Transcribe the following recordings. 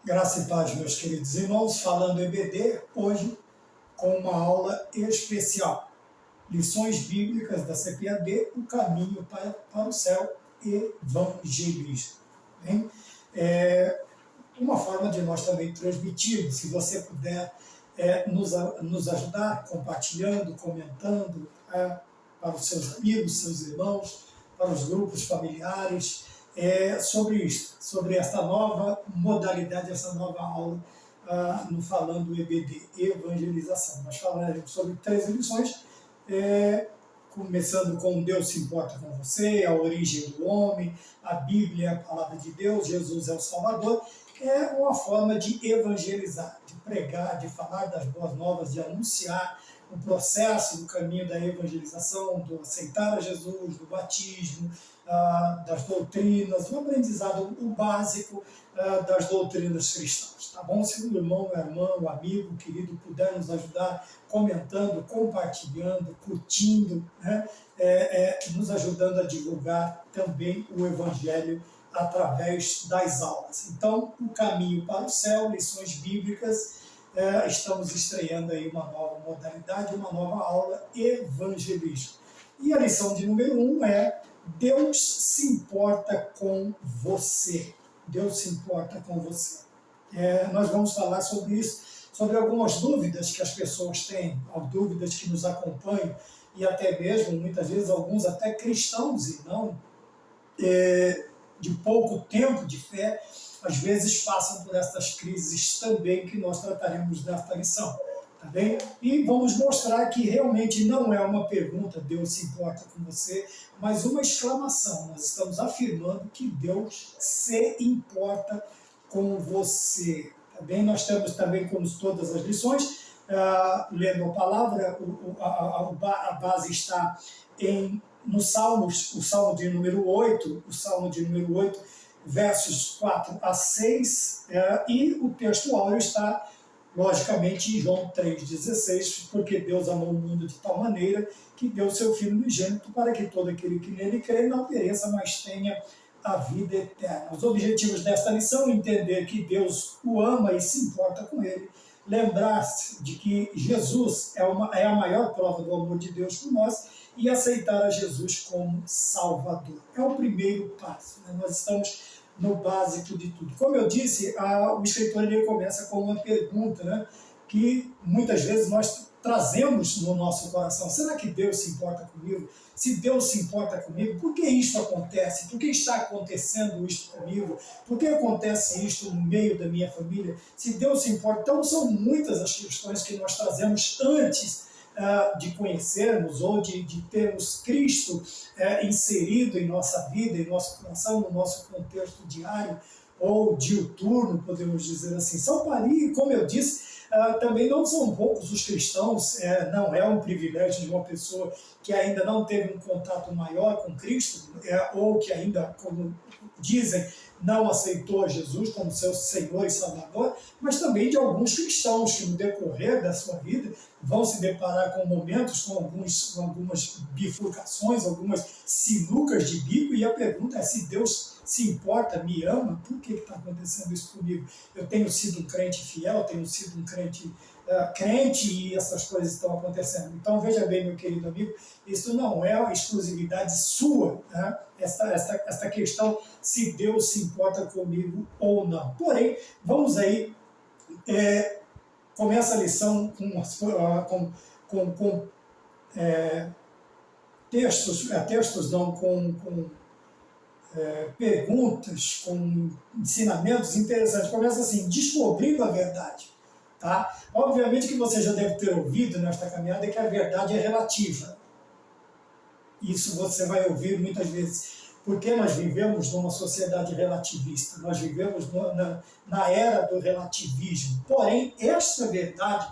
Graça e paz, meus queridos irmãos, falando EBD, hoje com uma aula especial. Lições bíblicas da CPAD, o caminho para o céu, evangelismo. Bem? Uma forma de nós também transmitirmos, se você puder nos ajudar, compartilhando, comentando, para os seus amigos, seus irmãos, para os grupos familiares, sobre isso, sobre essa nova modalidade, essa nova aula no Falando EBD, Evangelização. Nós falaremos sobre 3 lições, começando com Deus se importa com você, a origem do homem, a Bíblia, a palavra de Deus, Jesus é o Salvador. É uma forma de evangelizar, de pregar, de falar das boas novas, de anunciar o processo do caminho da evangelização, do aceitar a Jesus, do batismo, das doutrinas, o aprendizado, o básico das doutrinas cristãs. Tá bom? Se o irmão, a irmã, o amigo, o querido puder nos ajudar comentando, compartilhando, curtindo, né? Nos ajudando a divulgar também o Evangelho através das aulas. Então, o caminho para o céu, lições bíblicas, estamos estreando aí uma nova modalidade, uma nova aula, evangelismo. E a lição de número 1 é Deus se importa com você. Deus se importa com você. Nós vamos falar sobre isso, sobre algumas dúvidas que as pessoas têm, dúvidas que nos acompanham, e até mesmo, muitas vezes, alguns até cristãos e não de pouco tempo de fé, às vezes passam por essas crises também que nós trataremos nesta lição, tá bem? E vamos mostrar que realmente não é uma pergunta, Deus se importa com você, mas uma exclamação. Nós estamos afirmando que Deus se importa com você, tá bem? Nós temos também, como todas as lições, lendo a palavra, a base está no Salmos, o Salmo de número 8, versos 4 a 6, e o texto áureo está, logicamente, em João 3,16, porque Deus amou o mundo de tal maneira que deu seu Filho unigênito para que todo aquele que nele crê não pereça, mas tenha a vida eterna. Os objetivos desta lição: entender que Deus o ama e se importa com ele, lembrar-se de que Jesus é a maior prova do amor de Deus por nós, e aceitar a Jesus como Salvador. É o primeiro passo, né? Nós estamos no básico de tudo. Como eu disse, o escritor ele começa com uma pergunta, né, que muitas vezes nós trazemos no nosso coração. Será que Deus se importa comigo? Se Deus se importa comigo, por que isto acontece? Por que está acontecendo isto comigo? Por que acontece isto no meio da minha família? Se Deus se importa, então são muitas as questões que nós trazemos antes de conhecermos ou de termos Cristo inserido em nossa vida, em nosso coração, no nosso contexto diário ou diuturno, podemos dizer assim. E como eu disse, também não são poucos os cristãos, não é um privilégio de uma pessoa que ainda não teve um contato maior com Cristo, ou que ainda, como dizem, não aceitou Jesus como seu Senhor e Salvador, mas também de alguns cristãos que no decorrer da sua vida vão se deparar com momentos, com algumas bifurcações, algumas sinucas de bico, e a pergunta é: se Deus se importa, me ama, por que está acontecendo isso comigo? Eu tenho sido um crente fiel, tenho sido um crente e essas coisas estão acontecendo. Então veja bem, meu querido amigo, isso não é exclusividade sua, né? Esta questão se Deus se importa comigo ou não. Porém, vamos aí, começa a lição com perguntas, com ensinamentos interessantes. Começa assim: descobrindo a verdade. Tá? Obviamente que você já deve ter ouvido nesta caminhada que a verdade é relativa. Isso você vai ouvir muitas vezes, porque nós vivemos numa sociedade relativista, nós vivemos na era do relativismo. Porém, esta verdade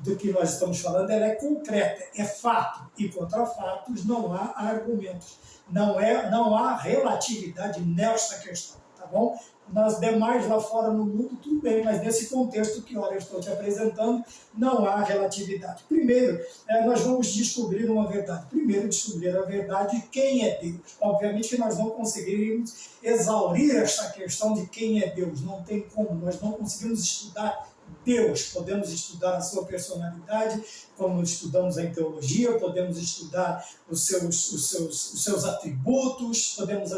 do que nós estamos falando, ela é concreta, é fato, e contra fatos não há argumentos, não há relatividade nesta questão, tá bom? Nas demais lá fora no mundo, tudo bem, mas nesse contexto que ora eu estou te apresentando, não há relatividade. Primeiro, nós vamos descobrir uma verdade. Primeiro, descobrir a verdade de quem é Deus. Obviamente que nós não conseguiríamos exaurir esta questão de quem é Deus. Não tem como, nós não conseguimos estudar Deus. Podemos estudar a sua personalidade, como estudamos em teologia, podemos estudar os seus atributos, podemos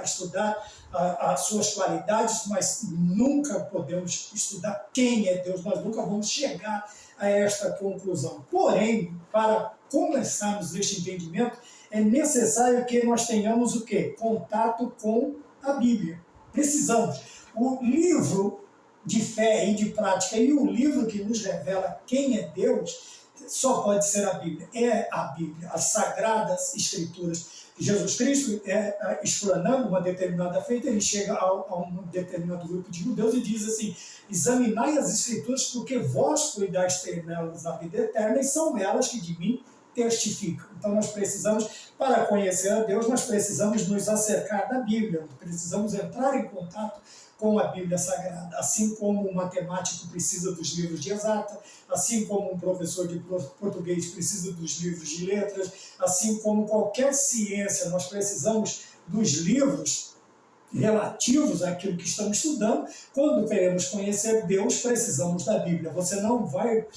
estudar as suas qualidades, mas nunca podemos estudar quem é Deus, nós nunca vamos chegar a esta conclusão. Porém, para começarmos este entendimento, é necessário que nós tenhamos o quê? Contato com a Bíblia. Precisamos. O livro de fé e de prática e o livro que nos revela quem é Deus só pode ser a Bíblia. É a Bíblia, as Sagradas Escrituras. Jesus Cristo, explanando uma determinada feita, ele chega a um determinado grupo de judeus e diz assim: examinai as Escrituras, porque vós cuidais ter nelas a vida eterna, e são elas que de mim testificam. Então nós precisamos, para conhecer a Deus, nós precisamos nos acercar da Bíblia, precisamos entrar em contato com a Bíblia Sagrada, assim como um matemático precisa dos livros de exata, assim como um professor de português precisa dos livros de letras, assim como qualquer ciência, nós precisamos dos livros relativos àquilo que estamos estudando. Quando queremos conhecer Deus, precisamos da Bíblia. Você não vai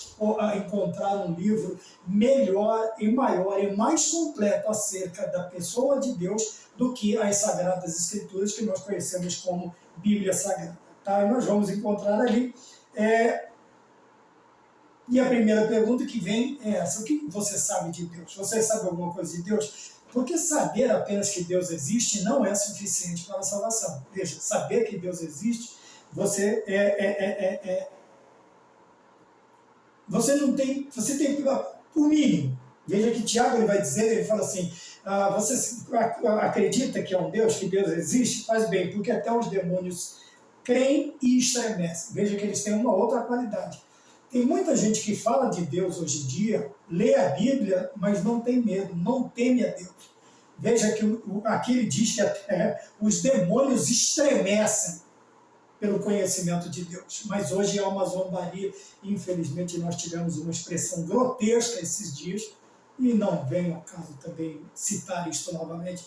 encontrar um livro melhor e maior e mais completo acerca da pessoa de Deus do que as Sagradas Escrituras, que nós conhecemos como Bíblia Sagrada. Tá? E nós vamos encontrar ali. E a primeira pergunta que vem é essa: o que você sabe de Deus? Você sabe alguma coisa de Deus? Porque saber apenas que Deus existe não é suficiente para a salvação. Veja, saber que Deus existe, você tem o mínimo. Veja que Tiago ele vai dizer, ele fala assim: você acredita que é um Deus, que Deus existe? Faz bem, porque até os demônios creem e estremecem. Veja que eles têm uma outra qualidade. Tem muita gente que fala de Deus hoje em dia, lê a Bíblia, mas não tem medo, não teme a Deus. Veja que aqui ele diz que até os demônios estremecem pelo conhecimento de Deus. Mas hoje há uma zombaria. Infelizmente nós tivemos uma expressão grotesca esses dias, e não vem ao caso também citar isto novamente,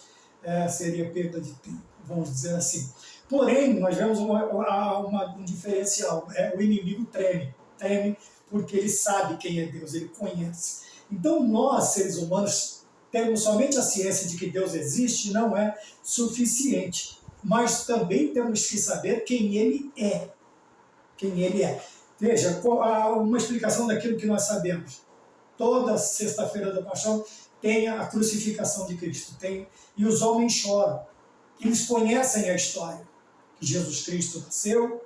seria perda de tempo, vamos dizer assim. Porém, nós vemos um diferencial. O inimigo treme porque ele sabe quem é Deus, ele conhece. Então nós, seres humanos, temos somente a ciência de que Deus existe, não é suficiente. Mas também temos que saber quem ele é. Quem ele é. Veja, uma explicação daquilo que nós sabemos. Toda sexta-feira da Paixão tem a crucificação de Cristo. E os homens choram. Eles conhecem a história. Que Jesus Cristo nasceu,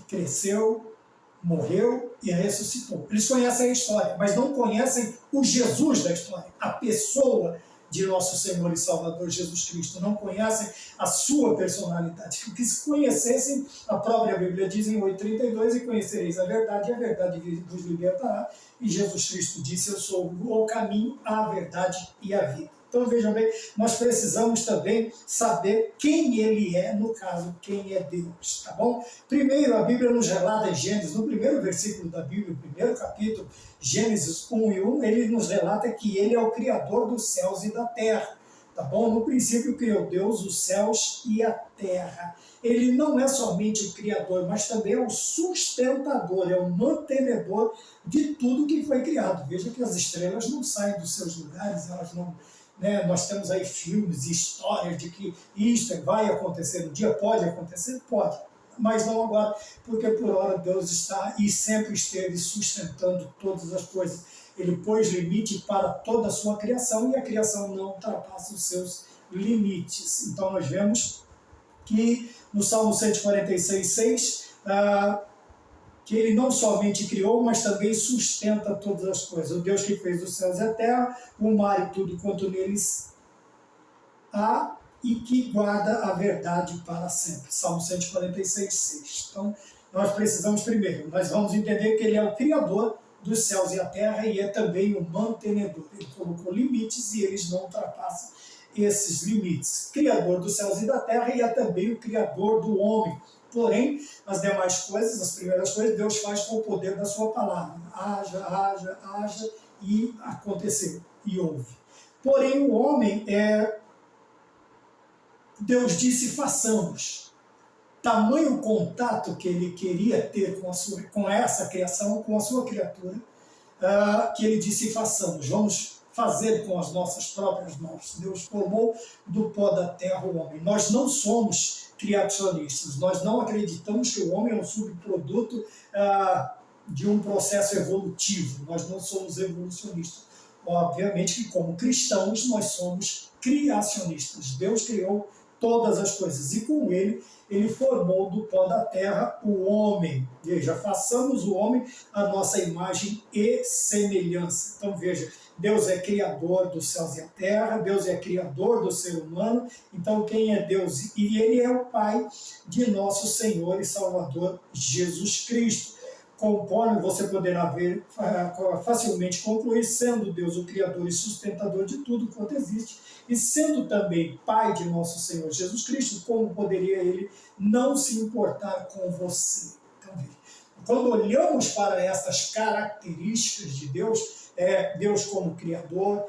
cresceu, morreu e ressuscitou. Eles conhecem a história, mas não conhecem o Jesus da história, a pessoa de nosso Senhor e Salvador Jesus Cristo. Não conhecem a sua personalidade. Porque se conhecessem, a própria Bíblia diz em 8,32: e conhecereis a verdade, e a verdade vos libertará. E Jesus Cristo disse: eu sou o caminho, a verdade e a vida. Então vejam bem, nós precisamos também saber quem ele é, no caso, quem é Deus, tá bom? Primeiro, a Bíblia nos relata em Gênesis, no primeiro versículo da Bíblia, no primeiro capítulo, Gênesis 1:1, ele nos relata que ele é o Criador dos céus e da terra, tá bom? No princípio criou Deus os céus e a terra. Ele não é somente o Criador, mas também é o sustentador, é o mantenedor de tudo que foi criado. Veja que as estrelas não saem dos seus lugares, elas não... Nós temos aí filmes e histórias de que isto vai acontecer um dia, pode acontecer? Pode, mas não agora, porque por hora Deus está e sempre esteve sustentando todas as coisas. Ele pôs limite para toda a sua criação e a criação não ultrapassa os seus limites. Então nós vemos que no Salmo 146:6, que ele não somente criou, mas também sustenta todas as coisas. O Deus que fez os céus e a terra, o mar e tudo quanto neles há, e que guarda a verdade para sempre. Salmo 146:6. Então, nós precisamos primeiro, nós vamos entender que ele é o Criador dos céus e a terra e é também o mantenedor. Ele colocou limites e eles não ultrapassam esses limites. Criador dos céus e da terra e é também o Criador do homem. Porém, as demais coisas, as primeiras coisas, Deus faz com o poder da sua palavra. Haja, haja, haja, e aconteceu, e houve. Porém, o homem, Deus disse, façamos. Tamanho contato que ele queria ter com essa criação, com a sua criatura, que ele disse, façamos, vamos fazer com as nossas próprias mãos. Deus formou do pó da terra o homem. Nós não somos criacionistas, nós não acreditamos que o homem é um subproduto de um processo evolutivo, nós não somos evolucionistas. Obviamente que como cristãos nós somos criacionistas. Deus criou todas as coisas e com ele formou do pó da terra o homem. Veja, façamos o homem a nossa imagem e semelhança. Então veja, Deus é criador dos céus e a terra, Deus é criador do ser humano, então quem é Deus? E ele é o Pai de nosso Senhor e Salvador Jesus Cristo. Conforme você poderá ver, facilmente concluir, sendo Deus o Criador e sustentador de tudo quanto existe, e sendo também Pai de nosso Senhor Jesus Cristo, como poderia ele não se importar com você? Então, veja, quando olhamos para essas características de Deus, Deus como Criador,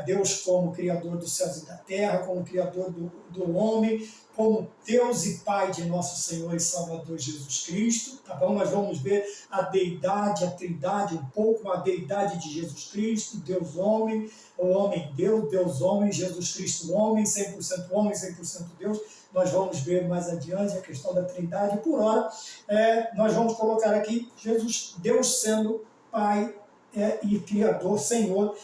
Deus como Criador dos céus e da terra, como Criador do homem, como Deus e Pai de nosso Senhor e Salvador Jesus Cristo, tá bom? Nós vamos ver a deidade, a trindade, um pouco a deidade de Jesus Cristo, Deus homem, o homem Deus, Deus homem, Jesus Cristo homem, 100% homem, 100% Deus. Nós vamos ver mais adiante a questão da trindade. Por hora, nós vamos colocar aqui Jesus, Deus sendo Pai e Criador, Senhor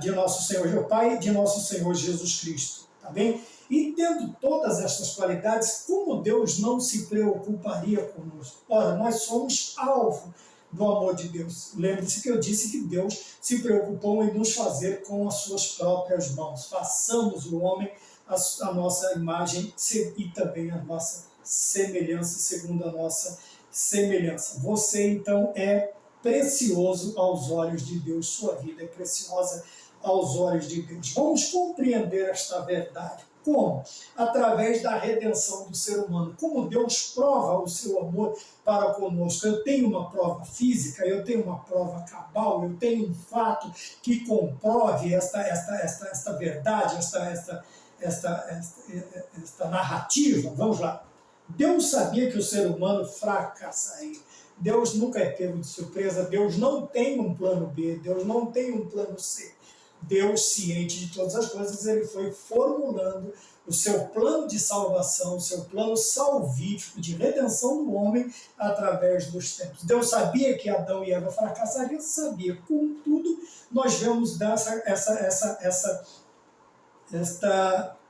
de nosso Senhor, Pai de nosso Senhor Jesus Cristo, tá bem? E tendo todas estas qualidades, como Deus não se preocuparia conosco? Ora, nós somos alvo do amor de Deus. Lembre-se que eu disse que Deus se preocupou em nos fazer com as suas próprias mãos. Façamos o homem a nossa imagem e também a nossa semelhança, segundo a nossa semelhança. Você, então, é precioso aos olhos de Deus. Sua vida é preciosa aos olhos de Deus. Vamos compreender esta verdade. Como? Através da redenção do ser humano. Como Deus prova o seu amor para conosco. Eu tenho uma prova física, eu tenho uma prova cabal, eu tenho um fato que comprove esta verdade, esta narrativa. Vamos lá. Deus sabia que o ser humano fracassaria. Deus nunca é pego de surpresa. Deus não tem um plano B, Deus não tem um plano C. Deus, ciente de todas as coisas, ele foi formulando o seu plano de salvação, o seu plano salvífico de redenção do homem através dos tempos. Deus sabia que Adão e Eva fracassariam, sabia. Contudo, nós vemos esta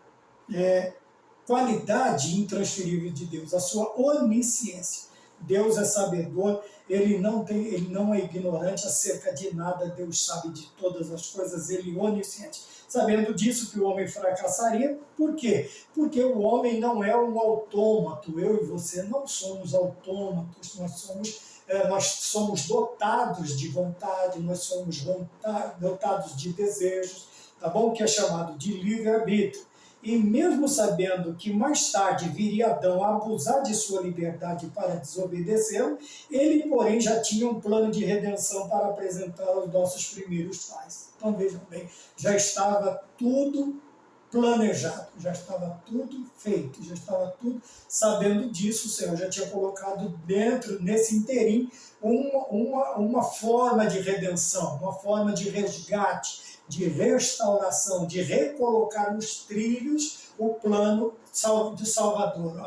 qualidade intransferível de Deus, a sua onisciência. Deus é sabedor, ele não é ignorante acerca de nada, Deus sabe de todas as coisas, ele é onisciente. Sabendo disso que o homem fracassaria, por quê? Porque o homem não é um autômato, eu e você não somos autômatos, nós somos dotados de vontade, nós somos dotados de desejos, tá bom? Que é chamado de livre-arbítrio. E mesmo sabendo que mais tarde viria Adão a abusar de sua liberdade para desobedecê-lo, ele, porém, já tinha um plano de redenção para apresentar aos nossos primeiros pais. Então, vejam bem, já estava tudo planejado, já estava tudo feito, já estava tudo. Sabendo disso, o Senhor já tinha colocado dentro, nesse interim, uma forma de redenção, uma forma de resgate, de restauração, de recolocar nos trilhos o plano de Salvador,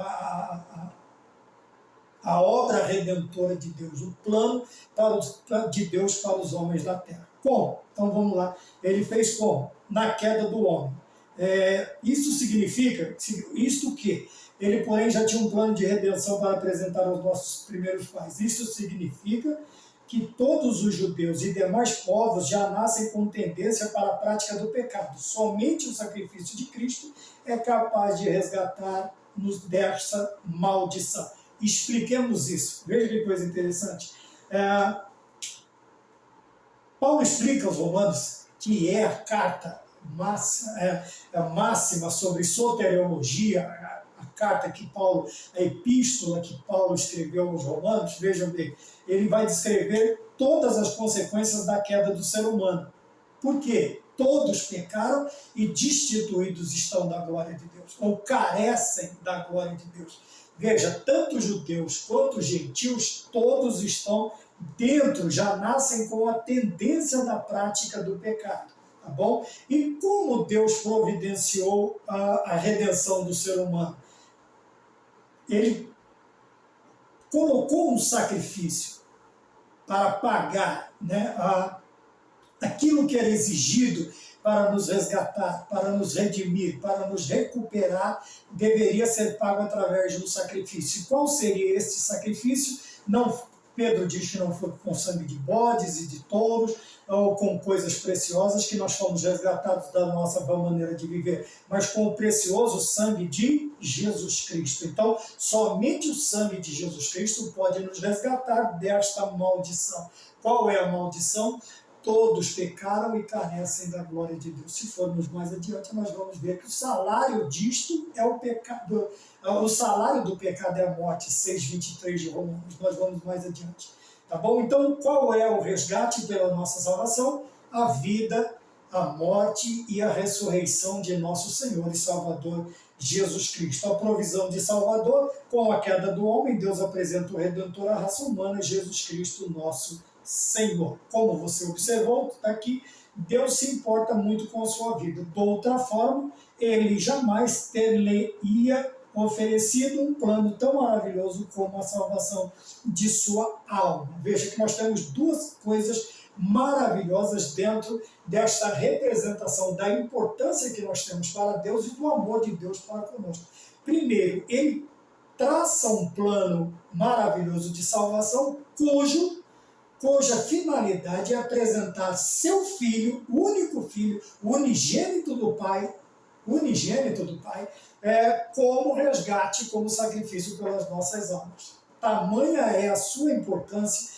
a obra redentora de Deus, o plano de Deus para os homens da terra. Como? Então vamos lá. Ele fez como? Na queda do homem. Isso significa, isto que? Ele, porém, já tinha um plano de redenção para apresentar aos nossos primeiros pais. Isso significa que todos os judeus e demais povos já nascem com tendência para a prática do pecado. Somente o sacrifício de Cristo é capaz de resgatar-nos dessa maldição. Expliquemos isso. Veja que coisa interessante. Paulo explica aos Romanos, que é a carta máxima sobre soteriologia, a carta que Paulo, a epístola que Paulo escreveu aos Romanos, vejam bem, ele vai descrever todas as consequências da queda do ser humano. Por quê? Todos pecaram e destituídos estão da glória de Deus, ou carecem da glória de Deus. Veja, tanto judeus quanto gentios, todos estão dentro, já nascem com a tendência da prática do pecado. Tá bom? E como Deus providenciou a redenção do ser humano? Ele colocou um sacrifício para pagar, né, aquilo que era exigido para nos resgatar, para nos redimir, para nos recuperar, deveria ser pago através de um sacrifício. E qual seria este sacrifício? Não, Pedro diz que não foi com sangue de bodes e de touros, ou com coisas preciosas que nós fomos resgatados da nossa vã maneira de viver, mas com o precioso sangue de Jesus Cristo. Então, somente o sangue de Jesus Cristo pode nos resgatar desta maldição. Qual é a maldição? Todos pecaram e carecem da glória de Deus. Se formos mais adiante, nós vamos ver que o salário disto é o pecado. O salário do pecado é a morte, 6:23 de Romanos. Nós vamos mais adiante. Tá bom? Então, qual é o resgate pela nossa salvação? A vida, a morte e a ressurreição de nosso Senhor e Salvador Jesus Cristo. A provisão de Salvador, com a queda do homem, Deus apresenta o Redentor à raça humana, Jesus Cristo, nosso Senhor. Como você observou, está aqui, Deus se importa muito com a sua vida. De outra forma, ele jamais teria oferecido um plano tão maravilhoso como a salvação de sua alma. Veja que nós temos duas coisas maravilhosas dentro desta representação da importância que nós temos para Deus e do amor de Deus para conosco. Primeiro, ele traça um plano maravilhoso de salvação cuja finalidade é apresentar seu filho, o único filho, o unigênito do Pai, como resgate, como sacrifício pelas nossas almas. Tamanha é a sua importância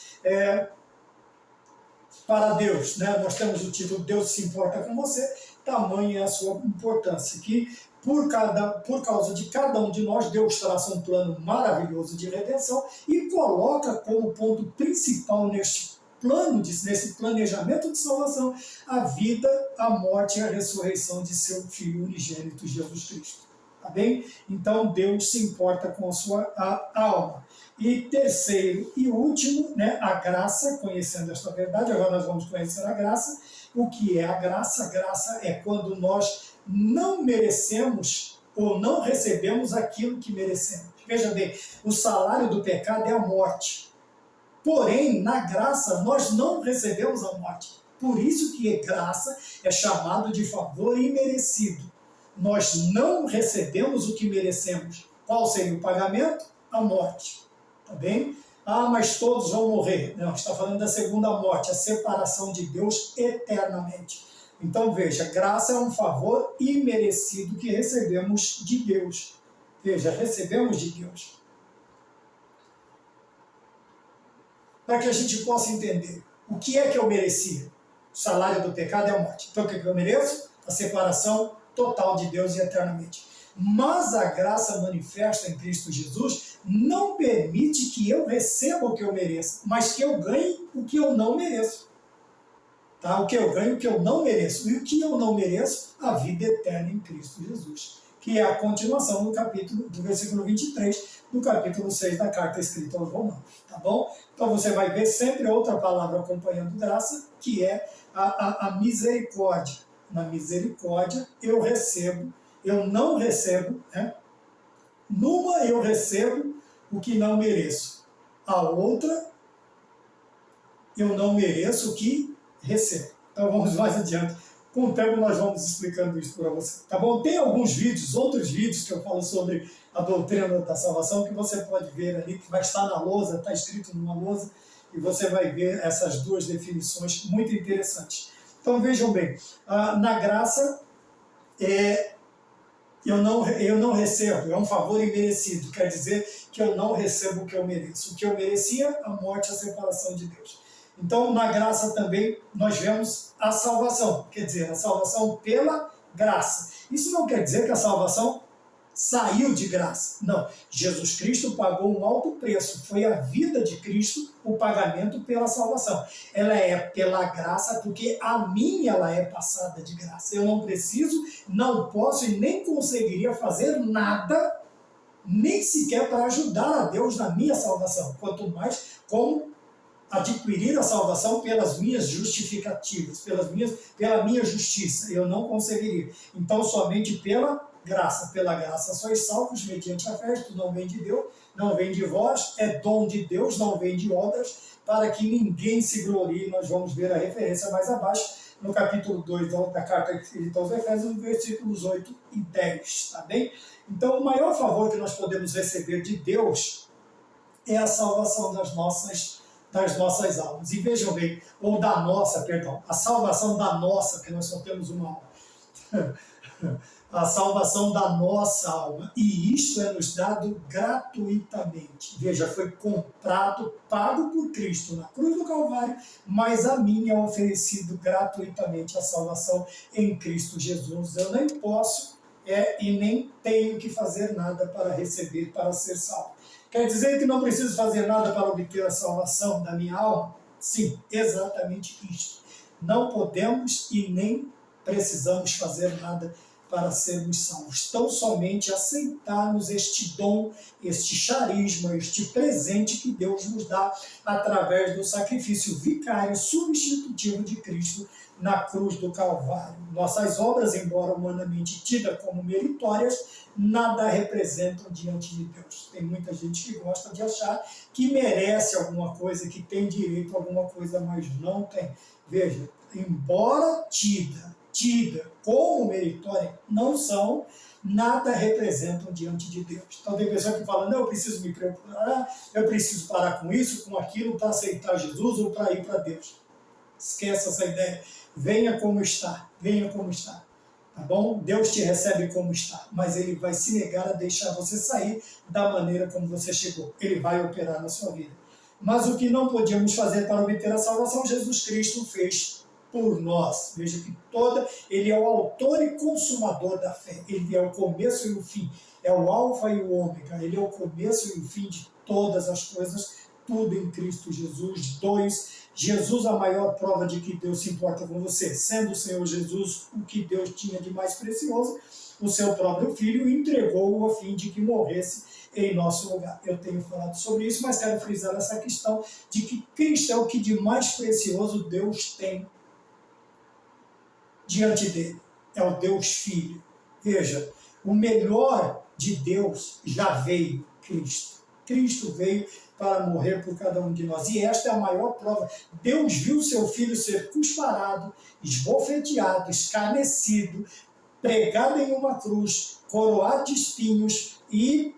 para Deus, né? Nós temos o título Deus se importa com você, tamanha é a sua importância, que por causa de cada um de nós, Deus traça um plano maravilhoso de redenção e coloca como ponto principal neste planejamento de salvação, a vida, a morte e a ressurreição de seu Filho unigênito, Jesus Cristo. Tá bem? Então, Deus se importa com a sua alma. E terceiro e último, né, a graça, conhecendo esta verdade, agora nós vamos conhecer a graça. O que é a graça? A graça é quando nós não merecemos ou não recebemos aquilo que merecemos. Veja bem, o salário do pecado é a morte. Porém, na graça, nós não recebemos a morte. Por isso que a graça é chamado de favor imerecido. Nós não recebemos o que merecemos. Qual seria o pagamento? A morte. Tá bem? Ah, mas todos vão morrer. Não, está falando da segunda morte, a separação de Deus eternamente. Então, veja, graça é um favor imerecido que recebemos de Deus. Veja, recebemos de Deus. Para que a gente possa entender o que é que eu merecia. O salário do pecado é a morte. Então, o que eu mereço? A separação total de Deus e eternamente. Mas a graça manifesta em Cristo Jesus não permite que eu receba o que eu mereço, mas que eu ganhe o que eu não mereço. Tá? O que eu ganho, o que eu não mereço. E o que eu não mereço? A vida eterna em Cristo Jesus. Que é a continuação do versículo 23, do capítulo 6 da carta escrita aos Romanos. Tá bom? Então você vai ver sempre outra palavra acompanhando graça, que é a misericórdia. Na misericórdia eu não recebo, né? Numa eu recebo o que não mereço. A outra eu não mereço o que recebo. Então vamos mais adiante. Com o tempo nós vamos explicando isso para você. Tá bom? Tem alguns vídeos, outros vídeos que eu falo sobre a doutrina da salvação que você pode ver ali, que vai estar na lousa, está escrito numa lousa, e você vai ver essas duas definições muito interessantes. Então vejam bem, na graça eu não recebo, é um favor imerecido, quer dizer que eu não recebo o que eu mereço. O que eu merecia, a morte e a separação de Deus. Então, na graça também nós vemos a salvação, quer dizer, a salvação pela graça. Isso não quer dizer que a salvação saiu de graça. Não. Jesus Cristo pagou um alto preço. Foi a vida de Cristo o pagamento pela salvação. Ela é pela graça, porque a minha ela é passada de graça. Eu não preciso, não posso e nem conseguiria fazer nada, nem sequer para ajudar a Deus na minha salvação. Quanto mais como adquirir a salvação pelas minhas justificativas, pela minha justiça. Eu não conseguiria. Então, somente pela graça sois salvos mediante a fé, isto não vem de Deus, não vem de vós, é dom de Deus, não vem de obras, para que ninguém se glorie. Nós vamos ver a referência mais abaixo, no capítulo 2 da carta escrita aos Efésios, versículos 8 e 10, tá bem? Então, o maior favor que nós podemos receber de Deus é a salvação das nossas almas. E vejam bem, ou da nossa, perdão, a salvação da nossa, que nós só temos uma alma. A salvação da nossa alma. E isto é nos dado gratuitamente. Veja, foi comprado, pago por Cristo na cruz do Calvário, mas a mim é oferecido gratuitamente a salvação em Cristo Jesus. Eu nem posso e nem tenho que fazer nada para receber, para ser salvo. Quer dizer que não preciso fazer nada para obter a salvação da minha alma? Sim, exatamente isto. Não podemos e nem precisamos fazer nada para sermos salvos. Tão somente aceitarmos este dom, este charisma, este presente que Deus nos dá através do sacrifício vicário substitutivo de Cristo na cruz do Calvário. Nossas obras, embora humanamente tidas como meritórias, nada representam diante de Deus. Tem muita gente que gosta de achar que merece alguma coisa, que tem direito a alguma coisa, mas não tem. Veja, embora tida como meritória, não são, nada representam diante de Deus. Então tem pessoa que fala, não, eu preciso me preocupar, eu preciso parar com isso, com aquilo, para aceitar Jesus ou para ir para Deus. Esqueça essa ideia. Venha como está, tá bom? Deus te recebe como está, mas Ele vai se negar a deixar você sair da maneira como você chegou. Ele vai operar na sua vida. Mas o que não podíamos fazer para obter a salvação, Jesus Cristo fez por nós. Veja que Ele é o autor e consumador da fé. Ele é o começo e o fim. É o alfa e o ômega. Ele é o começo e o fim de todas as coisas, tudo em Cristo Jesus. 2. Jesus, a maior prova de que Deus se importa com você. Sendo o Senhor Jesus o que Deus tinha de mais precioso, o seu próprio Filho entregou-o a fim de que morresse em nosso lugar. Eu tenho falado sobre isso, mas quero frisar essa questão de que Cristo é o que de mais precioso Deus tem diante dele. É o Deus Filho. Veja, o melhor de Deus já veio, Cristo. Cristo veio para morrer por cada um de nós. E esta é a maior prova. Deus viu seu Filho ser cusparado, esbofeteado, escarnecido, pregado em uma cruz, coroado de espinhos, e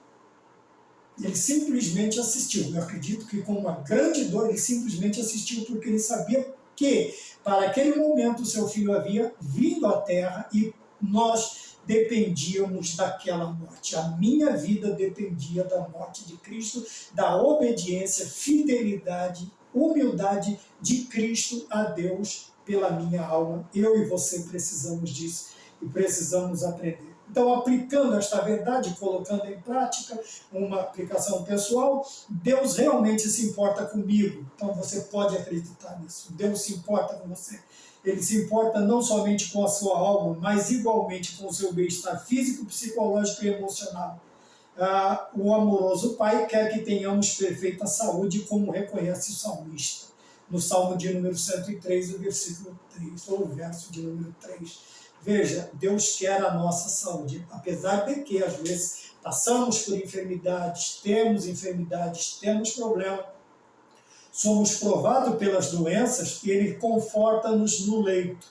ele simplesmente assistiu. Eu acredito que com uma grande dor ele simplesmente assistiu, porque ele sabia que para aquele momento o seu Filho havia vindo à terra e nós dependíamos daquela morte. A minha vida dependia da morte de Cristo, da obediência, fidelidade, humildade de Cristo a Deus pela minha alma. Eu e você precisamos disso e precisamos aprender. Então, aplicando esta verdade, colocando em prática uma aplicação pessoal, Deus realmente se importa comigo. Então, você pode acreditar nisso. Deus se importa com você. Ele se importa não somente com a sua alma, mas igualmente com o seu bem-estar físico, psicológico e emocional. O amoroso Pai quer que tenhamos perfeita saúde, como reconhece o salmista, no Salmo de número 103, o versículo 3, ou o verso de número 3. Veja, Deus quer a nossa saúde, apesar de que, às vezes, passamos por enfermidades, temos problemas, somos provados pelas doenças e Ele conforta-nos no leito.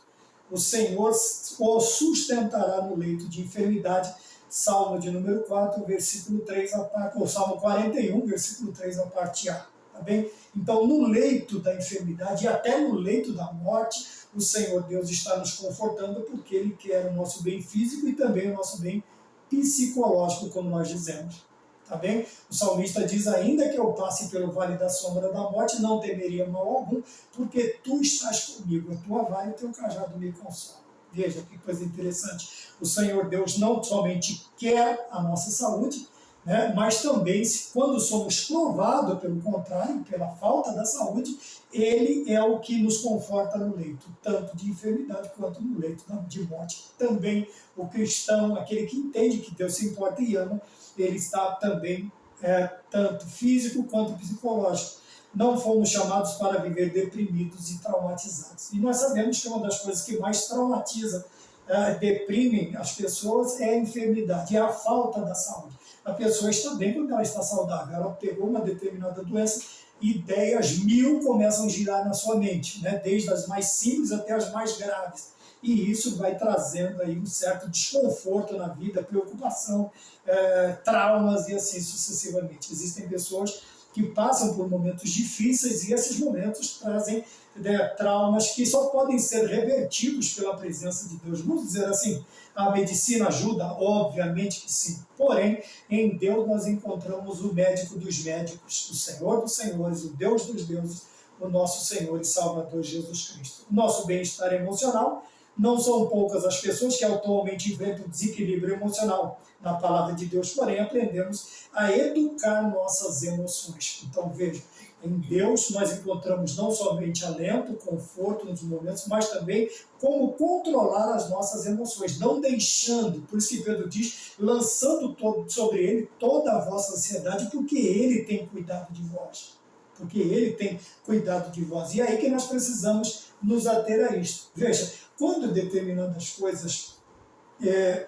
O Senhor o sustentará no leito de enfermidade. Salmo de número 4, versículo 3, ou Salmo 41, versículo 3, a parte A. Tá bem? Então, no leito da enfermidade e até no leito da morte, o Senhor Deus está nos confortando, porque Ele quer o nosso bem físico e também o nosso bem psicológico, como nós dizemos. Tá bem? O salmista diz, ainda que eu passe pelo vale da sombra da morte, não temeria mal algum, porque tu estás comigo, a tua vara e o teu cajado me consolam. Veja que coisa interessante. O Senhor Deus não somente quer a nossa saúde, né, mas também, quando somos provados, pelo contrário, pela falta da saúde, Ele é o que nos conforta no leito, tanto de enfermidade quanto no leito de morte. Também o cristão, aquele que entende que Deus se importa e ama, ele está também, tanto físico quanto psicológico. Não fomos chamados para viver deprimidos e traumatizados. E nós sabemos que uma das coisas que mais traumatiza, deprimem as pessoas é a enfermidade, é a falta da saúde. A pessoa está bem quando ela está saudável, ela pegou uma determinada doença, ideias mil começam a girar na sua mente, né? Desde as mais simples até as mais graves. E isso vai trazendo aí um certo desconforto na vida, preocupação, traumas e assim sucessivamente. Existem pessoas que passam por momentos difíceis e esses momentos trazem traumas que só podem ser revertidos pela presença de Deus. Vamos dizer assim, a medicina ajuda? Obviamente que sim. Porém, em Deus nós encontramos o médico dos médicos, o Senhor dos senhores, o Deus dos deuses, o nosso Senhor e Salvador Jesus Cristo. O nosso bem-estar emocional, não são poucas as pessoas que atualmente enfrentam desequilíbrio emocional. Na palavra de Deus, porém, aprendemos a educar nossas emoções. Então, veja, em Deus nós encontramos não somente alento, conforto nos momentos, mas também como controlar as nossas emoções, não deixando, por isso que Pedro diz, lançando sobre ele toda a vossa ansiedade, porque ele tem cuidado de vós. Porque ele tem cuidado de vós. E é aí que nós precisamos nos ater a isto. Veja, quando determinadas coisas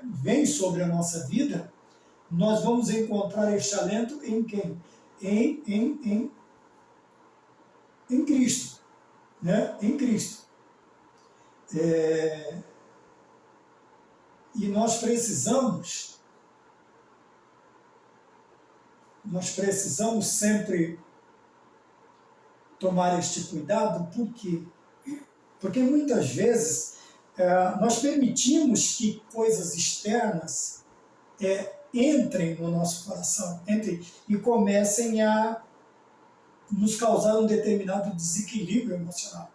vêm sobre a nossa vida, nós vamos encontrar este alento em quem? Em Cristo. Né? Em Cristo. E nós precisamos sempre tomar este cuidado, por quê? Porque muitas vezes nós permitimos que coisas externas entrem no nosso coração, e comecem a nos causar um determinado desequilíbrio emocional.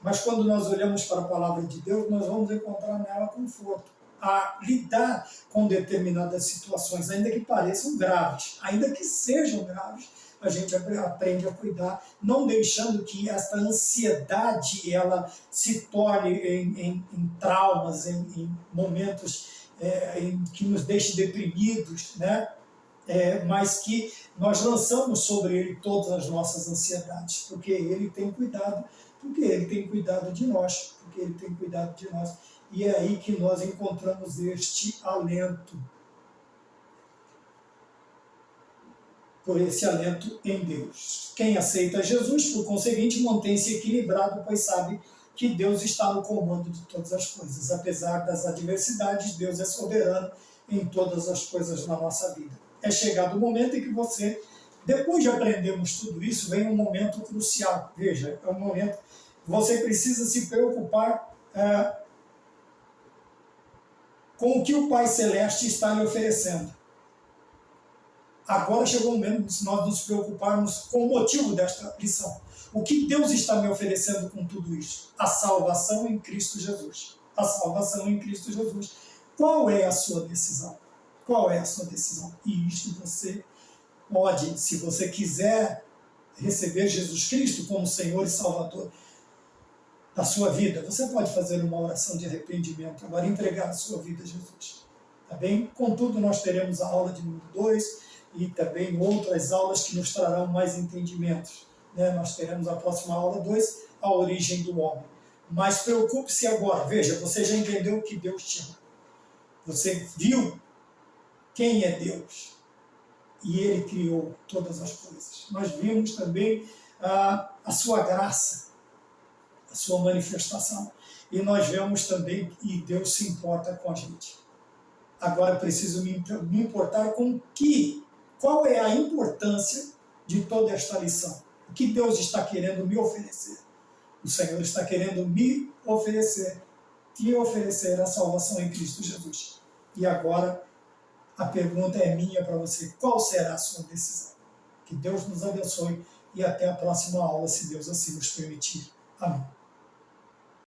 Mas quando nós olhamos para a palavra de Deus, nós vamos encontrar nela conforto, a lidar com determinadas situações, ainda que pareçam graves, ainda que sejam graves, a gente aprende a cuidar, não deixando que esta ansiedade ela se torne em traumas, em momentos que nos deixem deprimidos, né? Mas que nós lançamos sobre ele todas as nossas ansiedades, porque ele tem cuidado, de nós, E é aí que nós encontramos este alento, por esse alento em Deus. Quem aceita Jesus, por conseguinte, mantém-se equilibrado, pois sabe que Deus está no comando de todas as coisas. Apesar das adversidades, Deus é soberano em todas as coisas na nossa vida. É chegado o momento em que você, depois de aprendermos tudo isso, vem um momento crucial. Veja, é um momento que você precisa se preocupar com o que o Pai Celeste está lhe oferecendo. Agora chegou o momento de nós nos preocuparmos com o motivo desta lição. O que Deus está me oferecendo com tudo isso? A salvação em Cristo Jesus. A salvação em Cristo Jesus. Qual é a sua decisão? E isto você pode, se você quiser receber Jesus Cristo como Senhor e Salvador da sua vida, você pode fazer uma oração de arrependimento, agora entregar a sua vida a Jesus. Tá bem? Contudo, nós teremos a aula de número 2 e também outras aulas que nos trarão mais entendimentos. Né? Nós teremos a próxima aula 2, a origem do homem. Mas preocupe-se agora. Veja, você já entendeu que Deus te ama. Você viu quem é Deus. E Ele criou todas as coisas. Nós vimos também a sua graça, a sua manifestação. E nós vemos também que Deus se importa com a gente. Agora eu preciso me importar com qual é a importância de toda esta lição. O que Deus está querendo me oferecer? O Senhor está querendo me oferecer, te oferecer a salvação em Cristo Jesus. E agora A pergunta é minha para você: qual será a sua decisão? Que Deus nos abençoe e até a próxima aula, se Deus assim nos permitir. Amém.